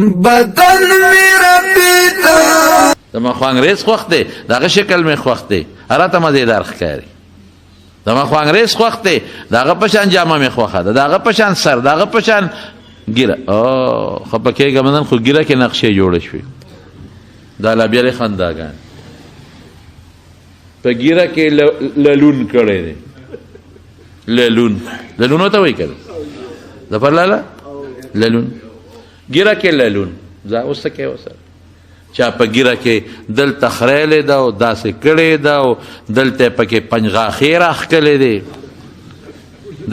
بدن میرا پیتا زما خو انګریز خوښ دی دغه شکل مې خوښ دی راته مزیدار ښکاري زما خو انګریز خوښ دی دغه په شان جامه مې خوښه ده دغه په شان سر دغه په شان ګیره خفه کېږم نن خو ګیره کې نقشې جوړې شوې دا لا بیا خنداګان په ګیره کې للون کړی دی للون ورته وایي که ظفر لاله للون ګیره کې للون ځه اوس څه کوې ورسره چا په ګیره کې دلته خریلی ده او داسې کړې ده او دلته یې پکې پنجغاښې راښکلی دی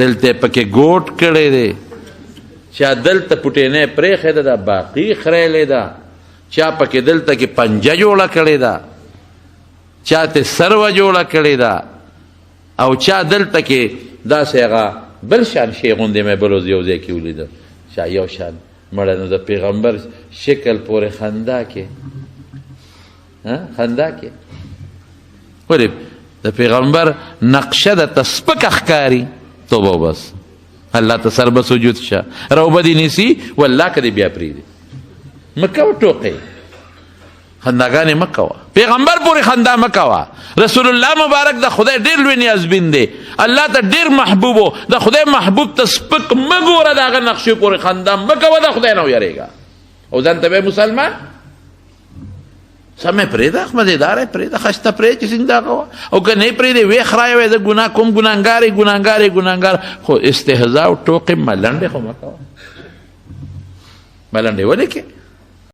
دلته یې پکې ګوټ کړی دی چا دلته پوټینۍ پرېښې ده دا باقي خریلی ده چا پکې دلته کې پنجه جوړه کړې ده چا ته سروه جوړه کړې ده او چا دلته کې داسې هغه بل شان شی غوندې مې بل ورځ یو ځای کې ولیده چا یو شان مړه نو د پیغمبر شکل پورې خندا کې خندا کې ولې د پیغمبر نقشه د سپکه ښکاري توبه بس الله ته سر به سجود شه روبه دې نیسي والله که دې بیا پرېږدي مه کوه ټوقې خنداګانې مه کوه پیغمبر پورې خندا مه کوه رسول الله مبارک د خدای ډېر لوی نیازبین دی الله ته ډېر محبوب و د خدای محبوب ته سپک مه ګوره د هغه نقشې پورې خندا مه کوه د خدای نه ویرېږه او ځان ته به مسلمان سمې پرېږده مزېداره یې پرېږده ښایسته پرېږده چې څنګه دغه وه او که نه یې پرېږدې ویې خرایه وایې زه ګناه کوم ګناهګار خو استهزا او ټوقې ملنډې خو مه کوه ملنډې ولې کې